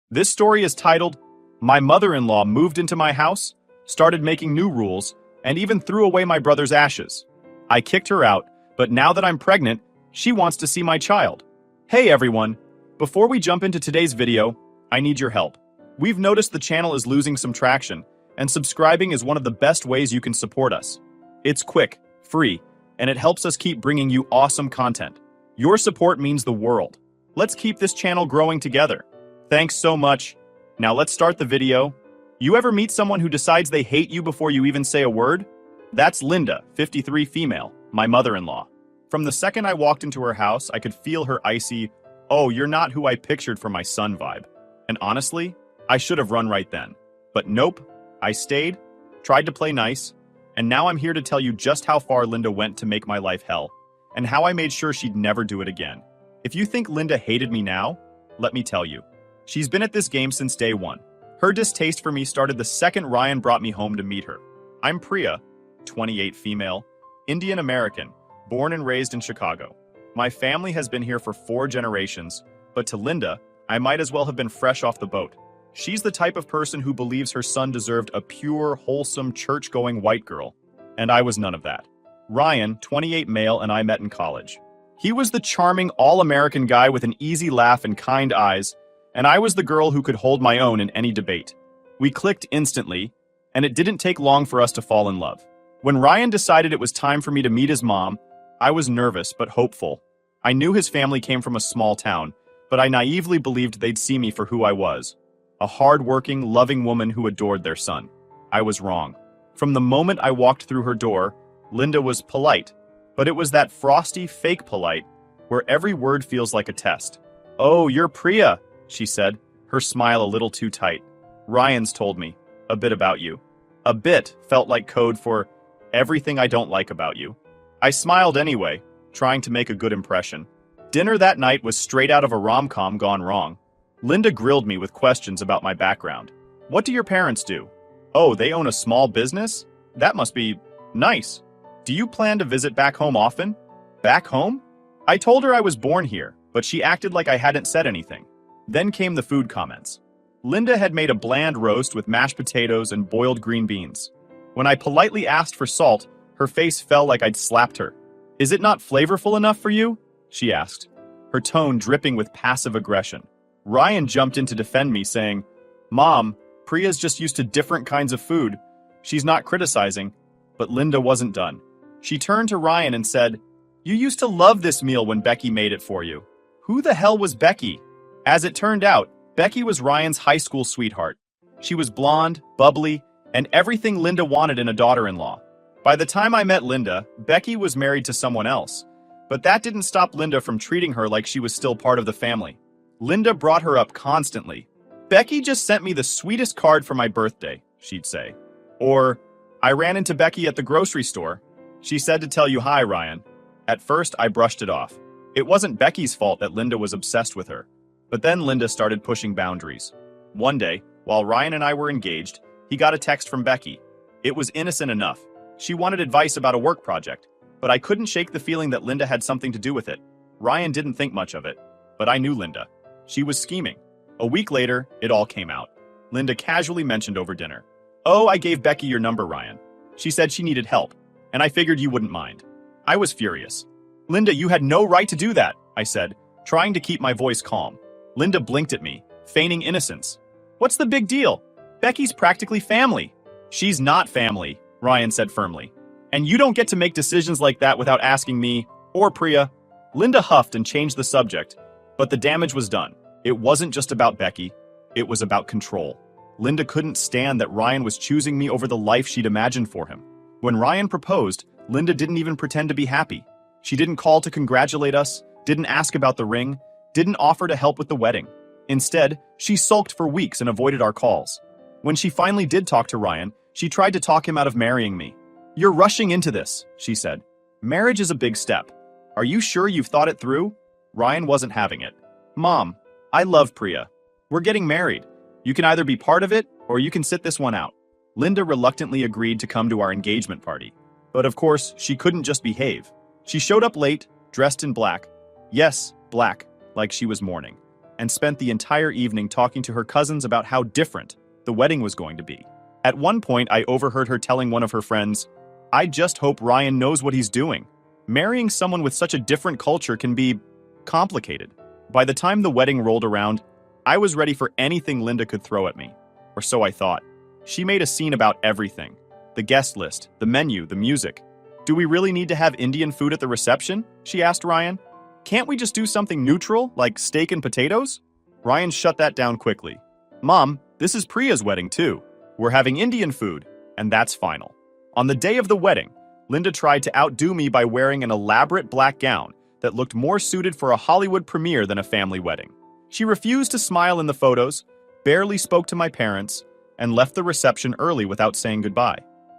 This story is titled, My Mother-in-Law Moved Into My House, Started Making New Rules, and Even Threw Away My Brother's Ashes. I kicked her out, but now that I'm pregnant, she wants to see my child. Hey everyone! Before we jump into today's video, I need your help. We've noticed the channel is losing some traction, and subscribing is one of the best ways you can support us. It's quick, free, and it helps us keep bringing you awesome content. Your support means the world. Let's keep this channel growing together. Thanks so much. Now let's start the video. You ever meet someone who decides they hate you before you even say a word? That's Linda, 53 female, my mother-in-law. From the second I walked into her house, I could feel her icy, "Oh, you're not who I pictured for my son" vibe. And honestly, I should have run right then. But nope, I stayed, tried to play nice, and now I'm here to tell you just how far Linda went to make my life hell, and how I made sure she'd never do it again. If you think Linda hated me now, let me tell you. She's been at this game since day one. Her distaste for me started the second Ryan brought me home to meet her. I'm Priya, 28 female, Indian American, born and raised in Chicago. My family has been here for 4 generations, but to Linda, I might as well have been fresh off the boat. She's the type of person who believes her son deserved a pure, wholesome, church-going white girl. And I was none of that. Ryan, 28 male, and I met in college. He was the charming, all-American guy with an easy laugh and kind eyes, and I was the girl who could hold my own in any debate. We clicked instantly, and it didn't take long for us to fall in love. When Ryan decided it was time for me to meet his mom, I was nervous but hopeful. I knew his family came from a small town, but I naively believed they'd see me for who I was. A hard-working, loving woman who adored their son. I was wrong. From the moment I walked through her door, Linda was polite, but it was that frosty, fake polite, where every word feels like a test. "Oh, you're Priya," she said, her smile a little too tight. "Ryan's told me a bit about you." A bit felt like code for everything I don't like about you. I smiled anyway, trying to make a good impression. Dinner that night was straight out of a rom-com gone wrong. Linda grilled me with questions about my background. "What do your parents do?" "Oh, they own a small business? That must be nice. Do you plan to visit back home often?" Back home? I told her I was born here, but she acted like I hadn't said anything. Then came the food comments. Linda had made a bland roast with mashed potatoes and boiled green beans. When I politely asked for salt, her face fell like I'd slapped her. "Is it not flavorful enough for you?" she asked, her tone dripping with passive aggression. Ryan jumped in to defend me, saying, "Mom, Priya's just used to different kinds of food. She's not criticizing." But Linda wasn't done. She turned to Ryan and said, "You used to love this meal when Becky made it for you." Who the hell was Becky? As it turned out, Becky was Ryan's high school sweetheart. She was blonde, bubbly, and everything Linda wanted in a daughter-in-law. By the time I met Linda, Becky was married to someone else, but that didn't stop Linda from treating her like she was still part of the family. Linda brought her up constantly. "Becky just sent me the sweetest card for my birthday," she'd say. Or, "I ran into Becky at the grocery store. She said to tell you hi, Ryan." At first, I brushed it off. It wasn't Becky's fault that Linda was obsessed with her. But then Linda started pushing boundaries. One day, while Ryan and I were engaged, he got a text from Becky. It was innocent enough. She wanted advice about a work project, but I couldn't shake the feeling that Linda had something to do with it. Ryan didn't think much of it, but I knew Linda. She was scheming. A week later, it all came out. Linda casually mentioned over dinner, "Oh, I gave Becky your number, Ryan. She said she needed help, and I figured you wouldn't mind." I was furious. "Linda, you had no right to do that," I said, trying to keep my voice calm. Linda blinked at me, feigning innocence. "What's the big deal? Becky's practically family." "She's not family," Ryan said firmly. "And you don't get to make decisions like that without asking me, or Priya." Linda huffed and changed the subject, but the damage was done. It wasn't just about Becky, it was about control. Linda couldn't stand that Ryan was choosing me over the life she'd imagined for him. When Ryan proposed, Linda didn't even pretend to be happy. She didn't call to congratulate us, didn't ask about the ring, didn't offer to help with the wedding. Instead, she sulked for weeks and avoided our calls. When she finally did talk to Ryan, she tried to talk him out of marrying me. "You're rushing into this," she said. "Marriage is a big step. Are you sure you've thought it through?" Ryan wasn't having it. "Mom, I love Priya. We're getting married. You can either be part of it, or you can sit this one out." Linda reluctantly agreed to come to our engagement party. But of course, she couldn't just behave. She showed up late, dressed in black. Yes, black, like she was mourning. and spent the entire evening talking to her cousins about how different the wedding was going to be. At one point, I overheard her telling one of her friends, "I just hope Ryan knows what he's doing. Marrying someone with such a different culture can be complicated." By the time the wedding rolled around, I was ready for anything Linda could throw at me, or so I thought. She made a scene about everything: the guest list, the menu, the music. "Do we really need to have Indian food at the reception?" she asked Ryan. "Can't we just do something neutral, like steak and potatoes?" Ryan shut that down quickly. "Mom, this is Priya's wedding too. We're having Indian food, and that's final." On the day of the wedding, Linda tried to outdo me by wearing an elaborate black gown that looked more suited for a Hollywood premiere than a family wedding. She refused to smile in the photos, barely spoke to my parents, and left the reception early without saying goodbye.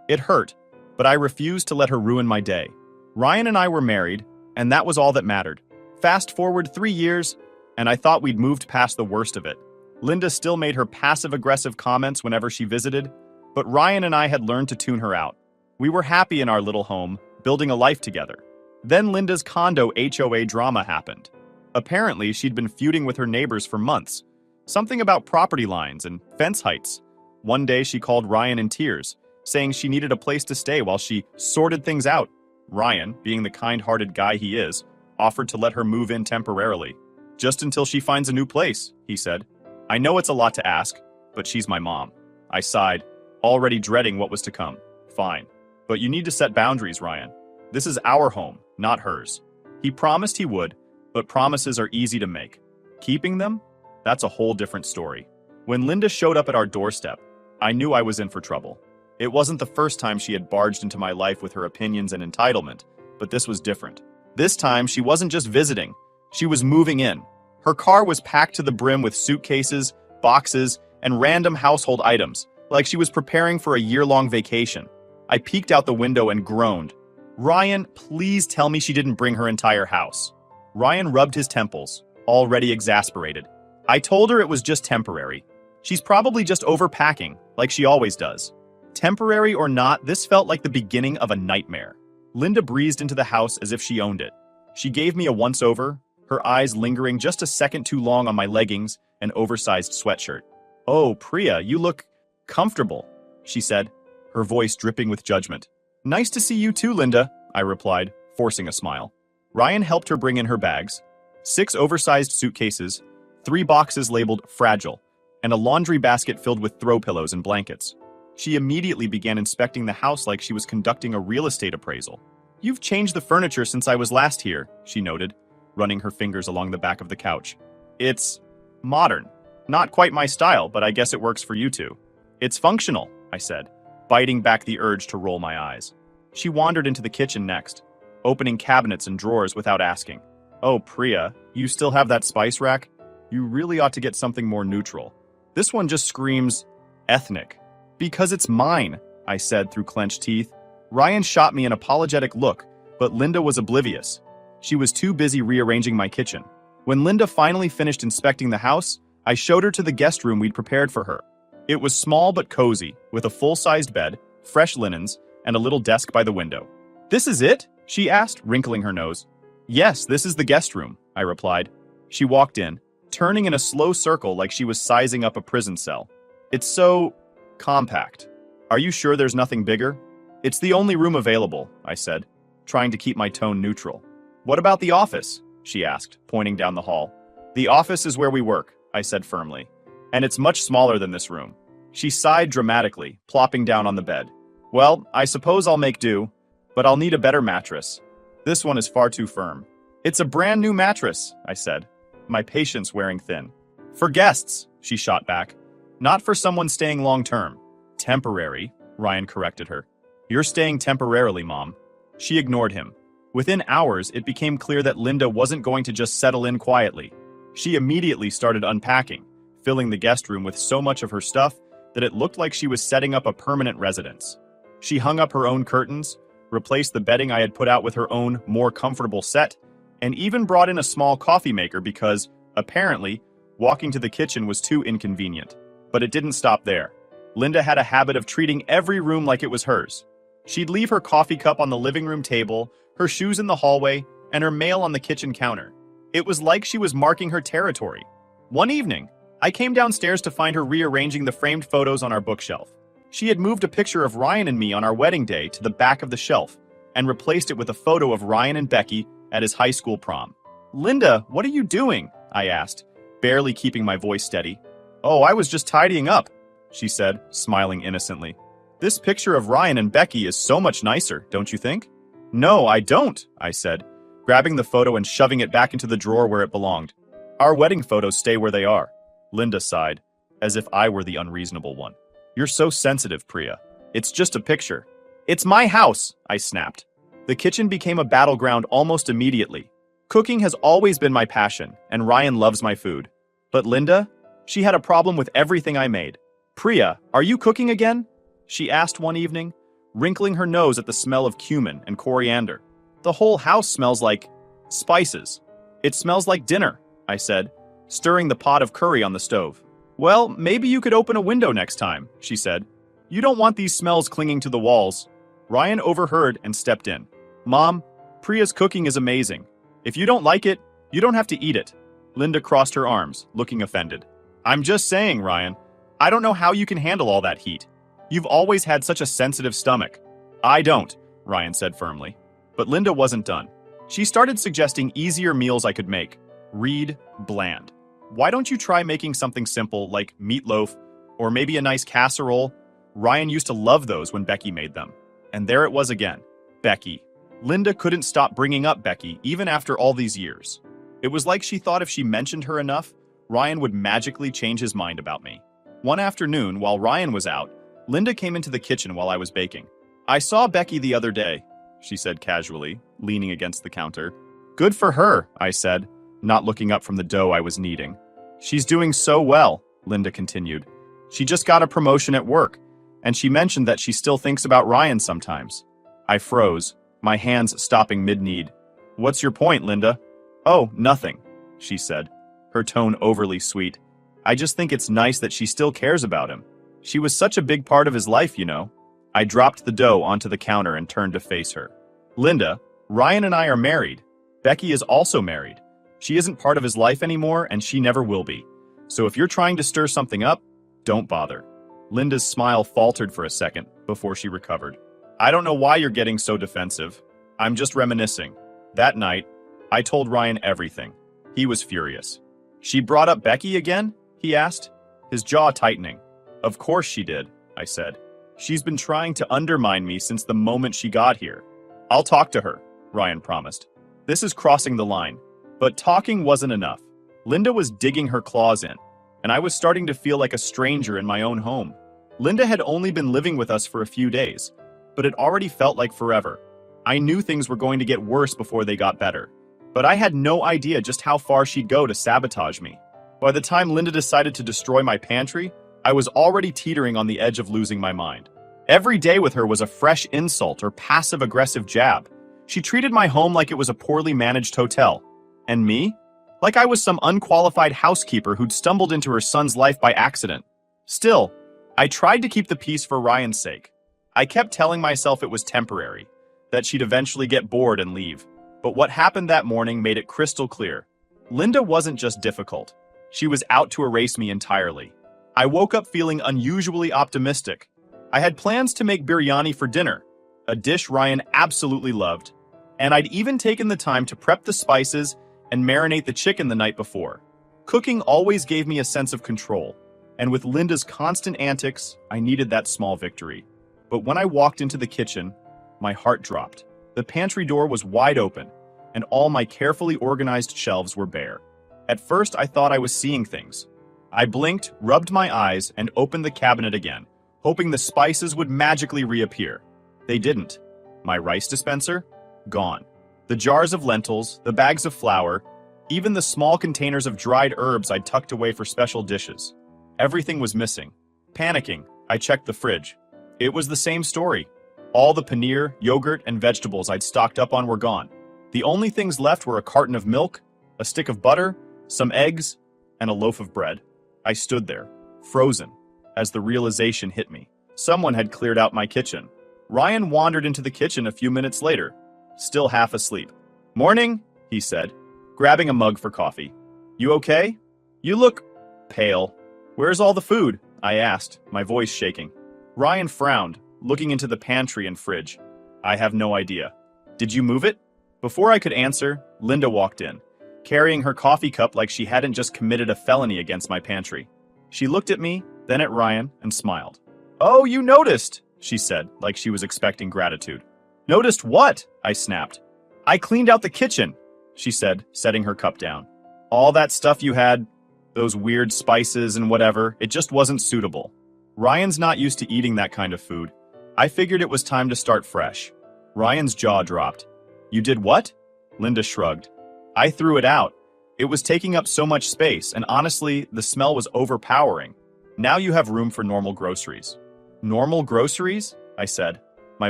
It hurt, but I refused to let her ruin my day. Ryan and I were married, and that was all that mattered. Fast forward 3 years, and I thought we'd moved past the worst of it. Linda still made her passive-aggressive comments whenever she visited, but Ryan and I had learned to tune her out. We were happy in our little home, building a life together. Then Linda's condo HOA drama happened. Apparently, she'd been feuding with her neighbors for months. Something about property lines and fence heights. One day she called Ryan in tears, saying she needed a place to stay while she sorted things out. Ryan, being the kind-hearted guy he is, offered to let her move in temporarily. "Just until she finds a new place," he said. "I know it's a lot to ask, but she's my mom." I sighed, already dreading what was to come. "Fine. But you need to set boundaries, Ryan. This is our home, not hers." He promised he would, but promises are easy to make. Keeping them? That's a whole different story. When Linda showed up at our doorstep, I knew I was in for trouble. It wasn't the first time she had barged into my life with her opinions and entitlement, but this was different. This time, she wasn't just visiting, she was moving in. Her car was packed to the brim with suitcases, boxes, and random household items, like she was preparing for a year-long vacation. I peeked out the window and groaned. "Ryan, please tell me she didn't bring her entire house." Ryan rubbed his temples, already exasperated. "I told her it was just temporary. She's probably just overpacking, like she always does." Temporary or not, this felt like the beginning of a nightmare. Linda breezed into the house as if she owned it. She gave me a once-over, her eyes lingering just a second too long on my leggings and oversized sweatshirt. "Oh, Priya, you look comfortable," she said, her voice dripping with judgment. "Nice to see you too, Linda," I replied, forcing a smile. Ryan helped her bring in her bags. 6 oversized suitcases, 3 boxes labeled fragile, and a laundry basket filled with throw pillows and blankets. She immediately began inspecting the house like she was conducting a real estate appraisal. "You've changed the furniture since I was last here," she noted, running her fingers along the back of the couch. "It's modern. Not quite my style, but I guess it works for you two." "It's functional," I said, biting back the urge to roll my eyes. She wandered into the kitchen next, opening cabinets and drawers without asking. "Oh, Priya, you still have that spice rack? You really ought to get something more neutral. This one just screams ethnic." "Because it's mine," I said through clenched teeth. Ryan shot me an apologetic look, but Linda was oblivious. She was too busy rearranging my kitchen. When Linda finally finished inspecting the house, I showed her to the guest room we'd prepared for her. It was small but cozy, with a full-sized bed, fresh linens, and a little desk by the window. "This is it?" she asked, wrinkling her nose. "Yes, this is the guest room," I replied. She walked in, turning in a slow circle like she was sizing up a prison cell. "It's so compact. Are you sure there's nothing bigger?" "It's the only room available," I said, trying to keep my tone neutral. "What about the office?" she asked, pointing down the hall. "The office is where we work," I said firmly, "and it's much smaller than this room." She sighed dramatically, plopping down on the bed. "Well, I suppose I'll make do, but I'll need a better mattress. This one is far too firm." "It's a brand new mattress," I said, my patience wearing thin. "For guests," she shot back. "Not for someone staying long-term." "Temporary," Ryan corrected her. "You're staying temporarily, Mom." She ignored him. Within hours, it became clear that Linda wasn't going to just settle in quietly. She immediately started unpacking, filling the guest room with so much of her stuff that it looked like she was setting up a permanent residence. She hung up her own curtains, replaced the bedding I had put out with her own, more comfortable set, and even brought in a small coffee maker because, apparently, walking to the kitchen was too inconvenient. But it didn't stop there. Linda had a habit of treating every room like it was hers. She'd leave her coffee cup on the living room table, her shoes in the hallway, and her mail on the kitchen counter. It was like she was marking her territory. One evening, I came downstairs to find her rearranging the framed photos on our bookshelf. She had moved a picture of Ryan and me on our wedding day to the back of the shelf and replaced it with a photo of Ryan and Becky at his high school prom. "Linda, what are you doing?" I asked, barely keeping my voice steady. "Oh, I was just tidying up," she said, smiling innocently. "This picture of Ryan and Becky is so much nicer, don't you think?" "No, I don't," I said, grabbing the photo and shoving it back into the drawer where it belonged. "Our wedding photos stay where they are," Linda sighed, as if I were the unreasonable one. "You're so sensitive, Priya. It's just a picture." "It's my house," I snapped. The kitchen became a battleground almost immediately. Cooking has always been my passion, and Ryan loves my food. But Linda? She had a problem with everything I made. "Priya, are you cooking again?" she asked one evening, wrinkling her nose at the smell of cumin and coriander. "The whole house smells like spices." "It smells like dinner," I said, stirring the pot of curry on the stove. "Well, maybe you could open a window next time," she said. "You don't want these smells clinging to the walls." Ryan overheard and stepped in. "Mom, Priya's cooking is amazing. If you don't like it, you don't have to eat it." Linda crossed her arms, looking offended. "I'm just saying, Ryan. I don't know how you can handle all that heat. You've always had such a sensitive stomach." "I don't," Ryan said firmly. But Linda wasn't done. She started suggesting easier meals I could make. Read bland. "Why don't you try making something simple like meatloaf or maybe a nice casserole?" Ryan used to love those when Becky made them. And there it was again. Becky. Linda couldn't stop bringing up Becky even after all these years. It was like she thought if she mentioned her enough, Ryan would magically change his mind about me. One afternoon, while Ryan was out, Linda came into the kitchen while I was baking. "I saw Becky the other day," she said casually, leaning against the counter. "Good for her," I said, not looking up from the dough I was kneading. "She's doing so well," Linda continued. "She just got a promotion at work, and she mentioned that she still thinks about Ryan sometimes." I froze, my hands stopping mid-knead. "What's your point, Linda?" "Oh, nothing," she said, her tone overly sweet. "I just think it's nice that she still cares about him. She was such a big part of his life, you know." I dropped the dough onto the counter and turned to face her. "Linda, Ryan and I are married. Becky is also married. She isn't part of his life anymore, and she never will be. So if you're trying to stir something up, don't bother." Linda's smile faltered for a second before she recovered. "I don't know why you're getting so defensive. I'm just reminiscing. That night, I told Ryan everything. He was furious." "She brought up Becky again?" he asked, his jaw tightening. "Of course she did," I said. "She's been trying to undermine me since the moment she got here." "I'll talk to her," Ryan promised. "This is crossing the line." But talking wasn't enough. Linda was digging her claws in, and I was starting to feel like a stranger in my own home. Linda had only been living with us for a few days, but it already felt like forever. I knew things were going to get worse before they got better, but I had no idea just how far she'd go to sabotage me. By the time Linda decided to destroy my pantry, I was already teetering on the edge of losing my mind. Every day with her was a fresh insult or passive-aggressive jab. She treated my home like it was a poorly managed hotel. And me? Like I was some unqualified housekeeper who'd stumbled into her son's life by accident. Still, I tried to keep the peace for Ryan's sake. I kept telling myself it was temporary, that she'd eventually get bored and leave. But what happened that morning made it crystal clear. Linda wasn't just difficult. She was out to erase me entirely. I woke up feeling unusually optimistic. I had plans to make biryani for dinner, a dish Ryan absolutely loved. And I'd even taken the time to prep the spices and marinate the chicken the night before. Cooking always gave me a sense of control, and with Linda's constant antics, I needed that small victory. But when I walked into the kitchen, my heart dropped. The pantry door was wide open, and all my carefully organized shelves were bare. At first, I thought I was seeing things. I blinked, rubbed my eyes, and opened the cabinet again, hoping the spices would magically reappear. They didn't. My rice dispenser? Gone. The jars of lentils, the bags of flour, even the small containers of dried herbs I'd tucked away for special dishes. Everything was missing. Panicking, I checked the fridge. It was the same story. All the paneer, yogurt, and vegetables I'd stocked up on were gone. The only things left were a carton of milk, a stick of butter, some eggs, and a loaf of bread. I stood there, frozen, as the realization hit me. Someone had cleared out my kitchen. Ryan wandered into the kitchen a few minutes later, still half asleep. "Morning," he said, grabbing a mug for coffee. "You okay?" You look pale. Where's all the food? I asked, my voice shaking. Ryan frowned, looking into the pantry and fridge. I have no idea. Did you move it? Before I could answer, Linda walked in, carrying her coffee cup like she hadn't just committed a felony against my pantry. She looked at me, then at Ryan, and smiled. Oh, you noticed, she said, like she was expecting gratitude. Noticed what? I snapped. I cleaned out the kitchen, she said, setting her cup down. All that stuff you had, those weird spices and whatever, it just wasn't suitable. Ryan's not used to eating that kind of food. I figured it was time to start fresh. Ryan's jaw dropped. You did what? Linda shrugged. I threw it out. It was taking up so much space, and honestly, the smell was overpowering. Now you have room for normal groceries. Normal groceries? I said, my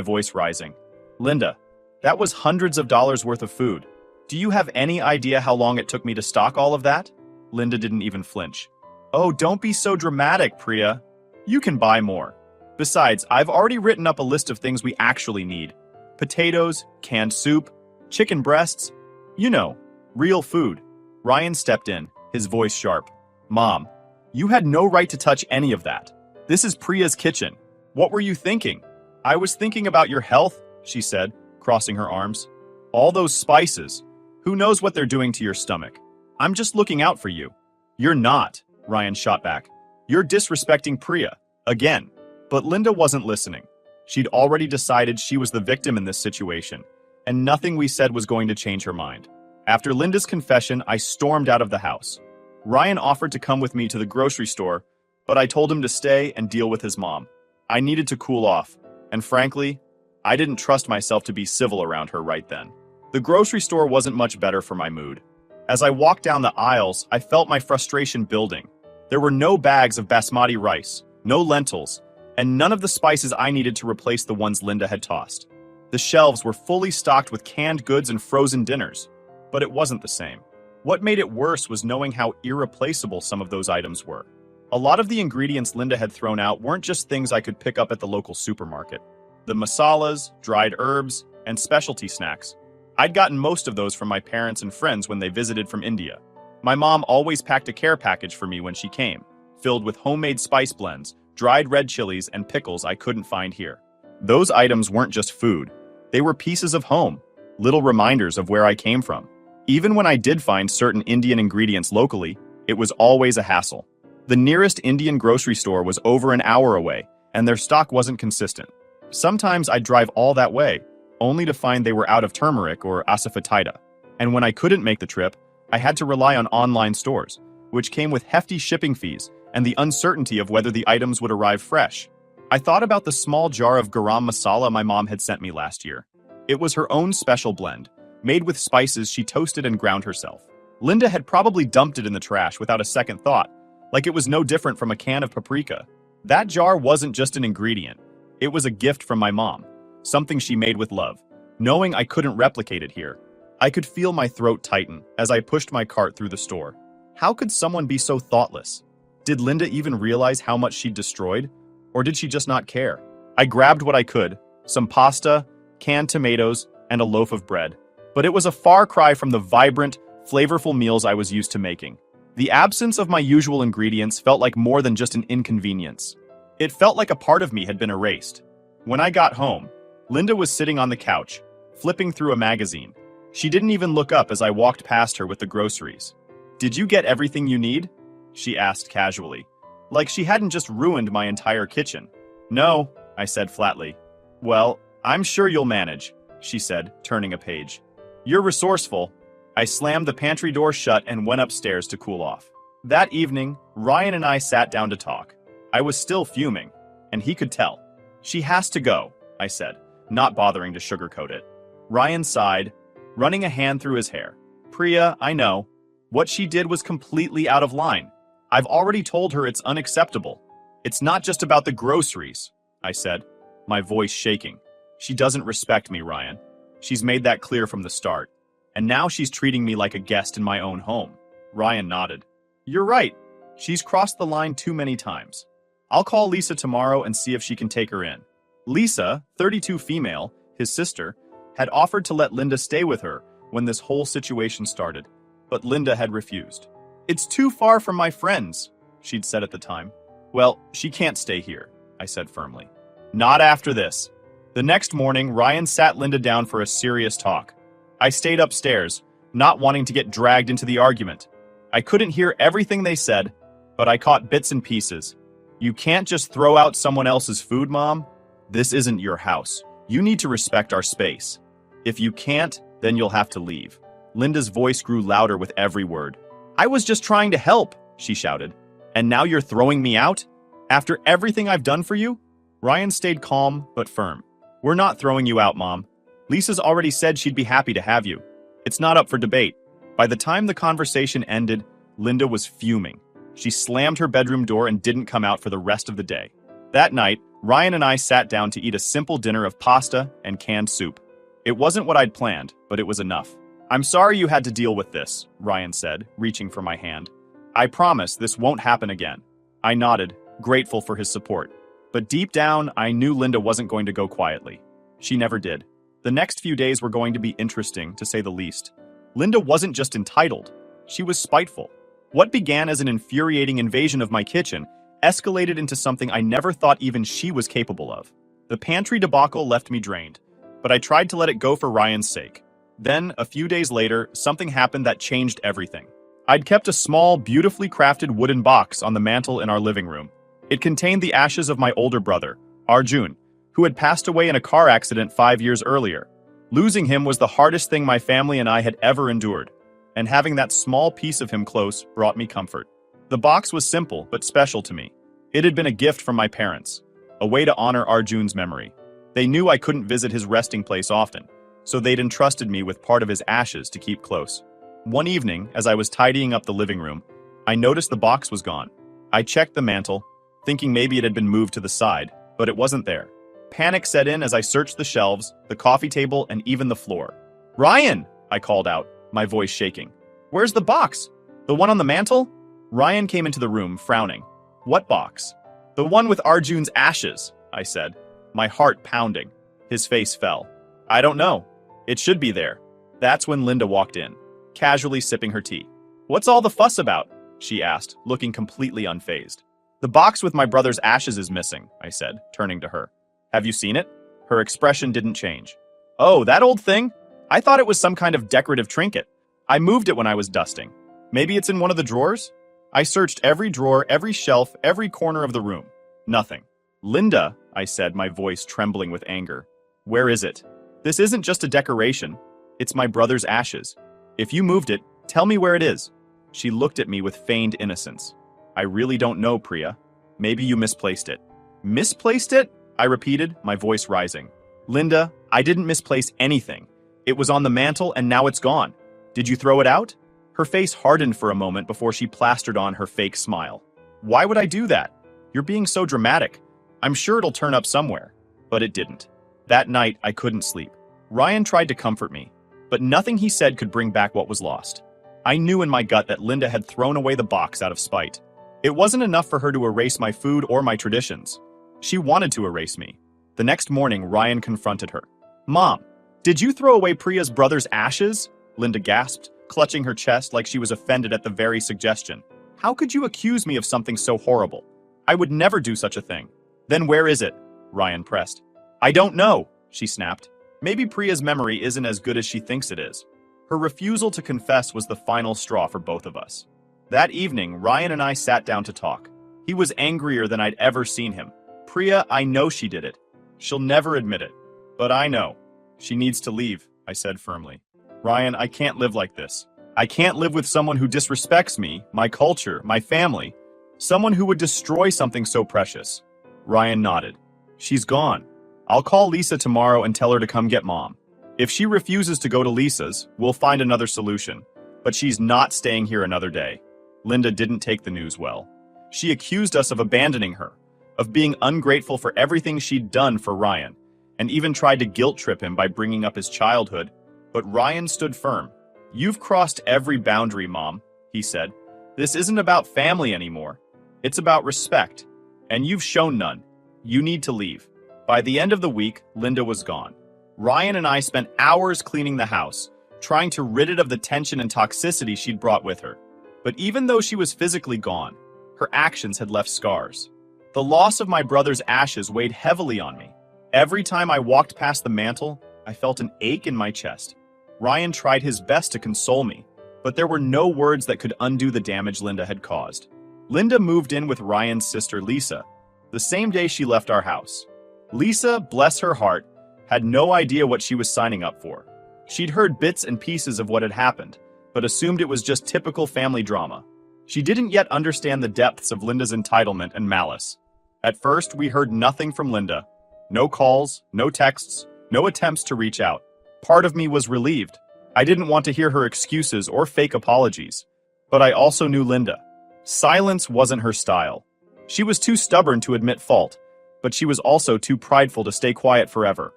voice rising. Linda, that was hundreds of dollars worth of food. Do you have any idea how long it took me to stock all of that? Linda didn't even flinch. Oh, don't be so dramatic, Priya. You can buy more. Besides, I've already written up a list of things we actually need. Potatoes, canned soup, chicken breasts. You know, real food. Ryan stepped in, his voice sharp. Mom, you had no right to touch any of that. This is Priya's kitchen. What were you thinking? I was thinking about your health, she said, crossing her arms. All those spices. Who knows what they're doing to your stomach? I'm just looking out for you. You're not, Ryan shot back. You're disrespecting Priya, again. But Linda wasn't listening. She'd already decided she was the victim in this situation, and nothing we said was going to change her mind. After Linda's confession, I stormed out of the house. Ryan offered to come with me to the grocery store, but I told him to stay and deal with his mom. I needed to cool off, and frankly, I didn't trust myself to be civil around her right then. The grocery store wasn't much better for my mood. As I walked down the aisles, I felt my frustration building. There were no bags of basmati rice, no lentils, and none of the spices I needed to replace the ones Linda had tossed. The shelves were fully stocked with canned goods and frozen dinners, but it wasn't the same. What made it worse was knowing how irreplaceable some of those items were. A lot of the ingredients Linda had thrown out weren't just things I could pick up at the local supermarket. The masalas, dried herbs, and specialty snacks. I'd gotten most of those from my parents and friends when they visited from India. My mom always packed a care package for me when she came, filled with homemade spice blends, dried red chilies, and pickles I couldn't find here. Those items weren't just food. They were pieces of home, little reminders of where I came from. Even when I did find certain Indian ingredients locally, it was always a hassle. The nearest Indian grocery store was over an hour away, and their stock wasn't consistent. Sometimes I'd drive all that way, only to find they were out of turmeric or asafoetida. And when I couldn't make the trip, I had to rely on online stores, which came with hefty shipping fees and the uncertainty of whether the items would arrive fresh. I thought about the small jar of garam masala my mom had sent me last year. It was her own special blend, made with spices she toasted and ground herself. Linda had probably dumped it in the trash without a second thought, like it was no different from a can of paprika. That jar wasn't just an ingredient. It was a gift from my mom, something she made with love. Knowing I couldn't replicate it here, I could feel my throat tighten as I pushed my cart through the store. How could someone be so thoughtless? Did Linda even realize how much she'd destroyed? Or did she just not care? I grabbed what I could, some pasta, canned tomatoes, and a loaf of bread. But it was a far cry from the vibrant, flavorful meals I was used to making. The absence of my usual ingredients felt like more than just an inconvenience. It felt like a part of me had been erased. When I got home, Linda was sitting on the couch, flipping through a magazine. She didn't even look up as I walked past her with the groceries. Did you get everything you need? She asked casually, like she hadn't just ruined my entire kitchen. No, I said flatly. Well, I'm sure you'll manage, she said, turning a page. You're resourceful. I slammed the pantry door shut and went upstairs to cool off. That evening, Ryan and I sat down to talk. I was still fuming, and he could tell. She has to go, I said, not bothering to sugarcoat it. Ryan sighed, running a hand through his hair. Priya, I know. What she did was completely out of line. I've already told her it's unacceptable. It's not just about the groceries, I said, my voice shaking. She doesn't respect me, Ryan. She's made that clear from the start. And now she's treating me like a guest in my own home. Ryan nodded. You're right. She's crossed the line too many times. I'll call Lisa tomorrow and see if she can take her in. Lisa, 32 female, his sister, had offered to let Linda stay with her when this whole situation started, but Linda had refused. It's too far from my friends, she'd said at the time. Well, she can't stay here, I said firmly. Not after this. The next morning, Ryan sat Linda down for a serious talk. I stayed upstairs, not wanting to get dragged into the argument. I couldn't hear everything they said, but I caught bits and pieces. You can't just throw out someone else's food, Mom. This isn't your house. You need to respect our space. If you can't, then you'll have to leave. Linda's voice grew louder with every word. I was just trying to help, she shouted. And now you're throwing me out? After everything I've done for you? Ryan stayed calm but firm. We're not throwing you out, Mom. Lisa's already said she'd be happy to have you. It's not up for debate. By the time the conversation ended, Linda was fuming. She slammed her bedroom door and didn't come out for the rest of the day. That night, Ryan and I sat down to eat a simple dinner of pasta and canned soup. It wasn't what I'd planned, but it was enough. I'm sorry you had to deal with this, Ryan said, reaching for my hand. I promise this won't happen again. I nodded, grateful for his support. But deep down, I knew Linda wasn't going to go quietly. She never did. The next few days were going to be interesting, to say the least. Linda wasn't just entitled. She was spiteful. What began as an infuriating invasion of my kitchen escalated into something I never thought even she was capable of. The pantry debacle left me drained, but I tried to let it go for Ryan's sake. Then, a few days later, something happened that changed everything. I'd kept a small, beautifully crafted wooden box on the mantel in our living room. It contained the ashes of my older brother, Arjun, who had passed away in a car accident 5 years earlier. Losing him was the hardest thing my family and I had ever endured, and having that small piece of him close brought me comfort. The box was simple but special to me. It had been a gift from my parents, a way to honor Arjun's memory. They knew I couldn't visit his resting place often, so they'd entrusted me with part of his ashes to keep close. One evening, as I was tidying up the living room, I noticed the box was gone. I checked the mantel, thinking maybe it had been moved to the side, but it wasn't there. Panic set in as I searched the shelves, the coffee table, and even the floor. Ryan! I called out, my voice shaking. Where's the box? The one on the mantel? Ryan came into the room, frowning. What box? The one with Arjun's ashes, I said, my heart pounding. His face fell. I don't know. It should be there. That's when Linda walked in, casually sipping her tea. What's all the fuss about? She asked, looking completely unfazed. The box with my brother's ashes is missing, I said, turning to her. Have you seen it? Her expression didn't change. Oh, that old thing? I thought it was some kind of decorative trinket. I moved it when I was dusting. Maybe it's in one of the drawers? I searched every drawer, every shelf, every corner of the room. Nothing. Linda, I said, my voice trembling with anger. Where is it? This isn't just a decoration. It's my brother's ashes. If you moved it, tell me where it is. She looked at me with feigned innocence. I really don't know, Priya. Maybe you misplaced it. Misplaced it? I repeated, my voice rising. Linda, I didn't misplace anything. It was on the mantel and now it's gone. Did you throw it out? Her face hardened for a moment before she plastered on her fake smile. Why would I do that? You're being so dramatic. I'm sure it'll turn up somewhere. But it didn't. That night, I couldn't sleep. Ryan tried to comfort me, but nothing he said could bring back what was lost. I knew in my gut that Linda had thrown away the box out of spite. It wasn't enough for her to erase my food or my traditions. She wanted to erase me. The next morning, Ryan confronted her. Mom, did you throw away Priya's brother's ashes? Linda gasped, clutching her chest like she was offended at the very suggestion. How could you accuse me of something so horrible? I would never do such a thing. Then where is it? Ryan pressed. I don't know, she snapped. Maybe Priya's memory isn't as good as she thinks it is. Her refusal to confess was the final straw for both of us. That evening, Ryan and I sat down to talk. He was angrier than I'd ever seen him. Priya, I know she did it. She'll never admit it. But I know. She needs to leave, I said firmly. Ryan, I can't live like this. I can't live with someone who disrespects me, my culture, my family. Someone who would destroy something so precious. Ryan nodded. She's gone. I'll call Lisa tomorrow and tell her to come get Mom. If she refuses to go to Lisa's, we'll find another solution. But she's not staying here another day. Linda didn't take the news well. She accused us of abandoning her, of being ungrateful for everything she'd done for Ryan, and even tried to guilt trip him by bringing up his childhood. But Ryan stood firm. You've crossed every boundary, Mom, he said. This isn't about family anymore. It's about respect. And you've shown none. You need to leave. By the end of the week, Linda was gone. Ryan and I spent hours cleaning the house, trying to rid it of the tension and toxicity she'd brought with her. But even though she was physically gone, her actions had left scars. The loss of my brother's ashes weighed heavily on me. Every time I walked past the mantle, I felt an ache in my chest. Ryan tried his best to console me, but there were no words that could undo the damage Linda had caused. Linda moved in with Ryan's sister Lisa, the same day she left our house. Lisa, bless her heart, had no idea what she was signing up for. She'd heard bits and pieces of what had happened, but assumed it was just typical family drama. She didn't yet understand the depths of Linda's entitlement and malice. At first, we heard nothing from Linda. No calls, no texts, no attempts to reach out. Part of me was relieved. I didn't want to hear her excuses or fake apologies. But I also knew Linda. Silence wasn't her style. She was too stubborn to admit fault, but she was also too prideful to stay quiet forever.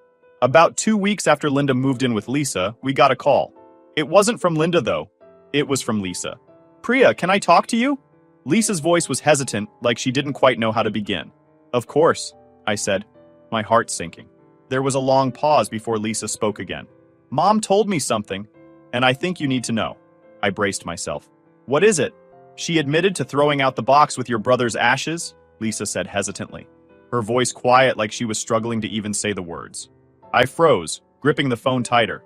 About 2 weeks after Linda moved in with Lisa, we got a call. It wasn't from Linda, though. It was from Lisa. "Priya, can I talk to you?" Lisa's voice was hesitant, like she didn't quite know how to begin. "Of course," I said, my heart sinking. There was a long pause before Lisa spoke again. "Mom told me something, and I think you need to know." I braced myself. "What is it?" "She admitted to throwing out the box with your brother's ashes," Lisa said hesitantly, her voice quiet like she was struggling to even say the words. I froze, gripping the phone tighter.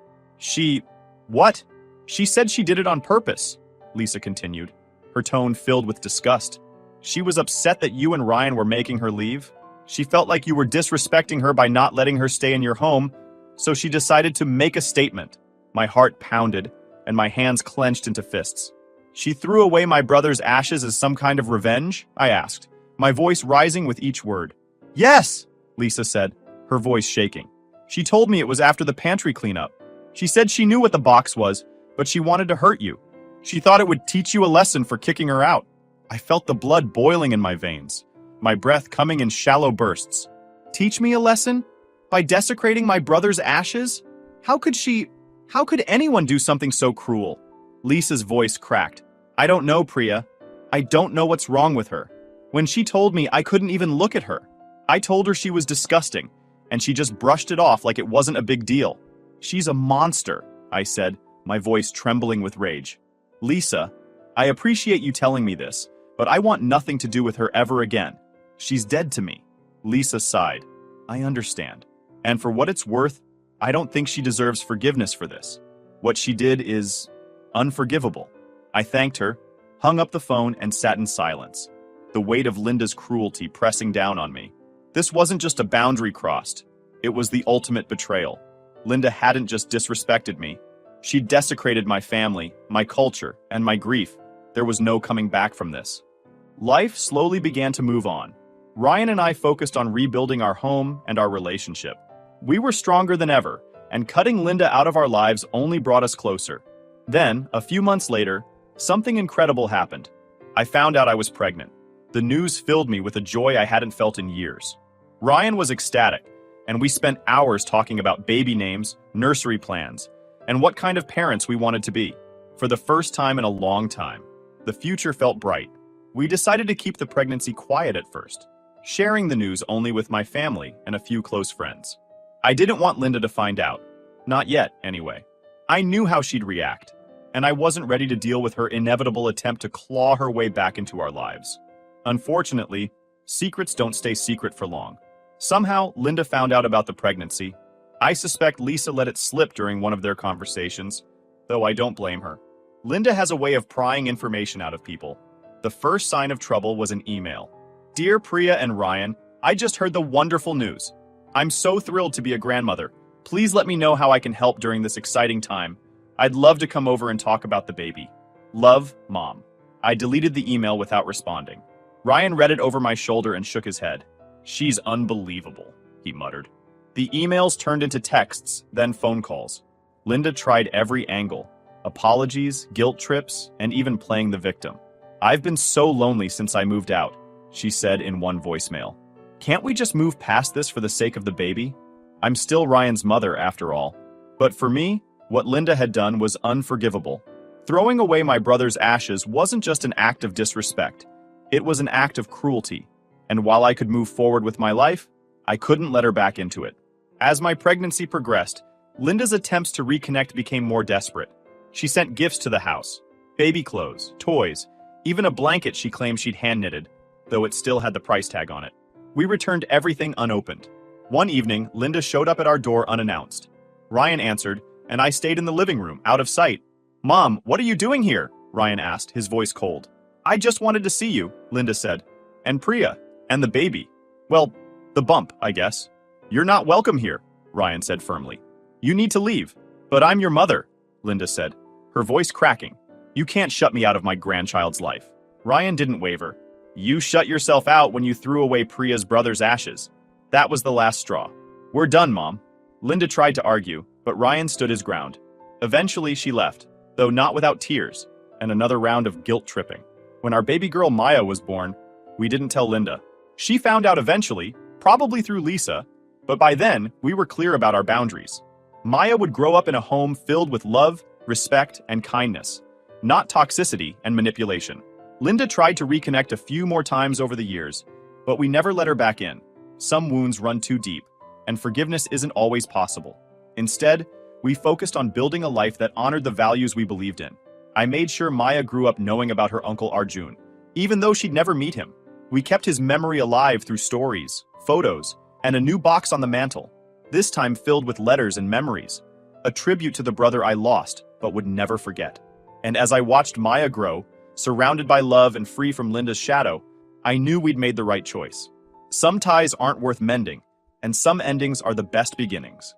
What? She said she did it on purpose," Lisa continued, her tone filled with disgust. "She was upset that you and Ryan were making her leave. She felt like you were disrespecting her by not letting her stay in your home, so she decided to make a statement." My heart pounded, and my hands clenched into fists. "She threw away my brother's ashes as some kind of revenge?" I asked, my voice rising with each word. "Yes," Lisa said, her voice shaking. "She told me it was after the pantry cleanup. She said she knew what the box was, but she wanted to hurt you. She thought it would teach you a lesson for kicking her out." I felt the blood boiling in my veins, my breath coming in shallow bursts. "Teach me a lesson? By desecrating my brother's ashes? How could anyone do something so cruel?" Lisa's voice cracked. "I don't know, Priya. I don't know what's wrong with her. When she told me, I couldn't even look at her. I told her she was disgusting, and she just brushed it off like it wasn't a big deal. She's a monster," I said, my voice trembling with rage. "Lisa, I appreciate you telling me this, but I want nothing to do with her ever again. She's dead to me." Lisa sighed. "I understand. And for what it's worth, I don't think she deserves forgiveness for this. What she did is unforgivable." I thanked her, hung up the phone, and sat in silence, the weight of Linda's cruelty pressing down on me. This wasn't just a boundary crossed. It was the ultimate betrayal. Linda hadn't just disrespected me. She'd desecrated my family, my culture, and my grief. There was no coming back from this. Life slowly began to move on. Ryan and I focused on rebuilding our home and our relationship. We were stronger than ever, and cutting Linda out of our lives only brought us closer. Then, a few months later, something incredible happened. I found out I was pregnant. The news filled me with a joy I hadn't felt in years. Ryan was ecstatic, and we spent hours talking about baby names, nursery plans, and what kind of parents we wanted to be. For the first time in a long time, the future felt bright. We decided to keep the pregnancy quiet at first, sharing the news only with my family and a few close friends. I didn't want Linda to find out. Not yet, anyway. I knew how she'd react, and I wasn't ready to deal with her inevitable attempt to claw her way back into our lives. Unfortunately, secrets don't stay secret for long. Somehow, Linda found out about the pregnancy. I suspect Lisa let it slip during one of their conversations, though I don't blame her. Linda has a way of prying information out of people. The first sign of trouble was an email. "Dear Priya and Ryan, I just heard the wonderful news. I'm so thrilled to be a grandmother. Please let me know how I can help during this exciting time. I'd love to come over and talk about the baby. Love, Mom." I deleted the email without responding. Ryan read it over my shoulder and shook his head. "She's unbelievable," he muttered. The emails turned into texts, then phone calls. Linda tried every angle. Apologies, guilt trips, and even playing the victim. "I've been so lonely since I moved out," she said in one voicemail. "Can't we just move past this for the sake of the baby? I'm still Ryan's mother, after all." But for me, what Linda had done was unforgivable. Throwing away my brother's ashes wasn't just an act of disrespect. It was an act of cruelty. And while I could move forward with my life, I couldn't let her back into it. As my pregnancy progressed, Linda's attempts to reconnect became more desperate. She sent gifts to the house, Baby clothes, toys, even a blanket she claimed she'd hand-knitted, though it still had the price tag on it. We returned everything unopened. One evening, Linda showed up at our door unannounced. Ryan answered, and I stayed in the living room, out of sight. "Mom, what are you doing here?" Ryan asked, his voice cold. "I just wanted to see you," Linda said. "And Priya, and the baby. Well, the bump, I guess." "You're not welcome here," Ryan said firmly. "You need to leave." "But I'm your mother," Linda said, her voice cracking. "You can't shut me out of my grandchild's life." Ryan didn't waver. "You shut yourself out when you threw away Priya's brother's ashes. That was the last straw. We're done, Mom." Linda tried to argue, but Ryan stood his ground. Eventually, she left, though not without tears, and another round of guilt tripping. When our baby girl Maya was born, we didn't tell Linda. She found out eventually, probably through Lisa, but by then, we were clear about our boundaries. Maya would grow up in a home filled with love, respect, and kindness, not toxicity and manipulation. Linda tried to reconnect a few more times over the years, but we never let her back in. Some wounds run too deep, and forgiveness isn't always possible. Instead, we focused on building a life that honored the values we believed in. I made sure Maya grew up knowing about her uncle Arjun, even though she'd never meet him. We kept his memory alive through stories, photos, and a new box on the mantle, this time filled with letters and memories, a tribute to the brother I lost but would never forget. And as I watched Maya grow, surrounded by love and free from Linda's shadow, I knew we'd made the right choice. Some ties aren't worth mending, and some endings are the best beginnings.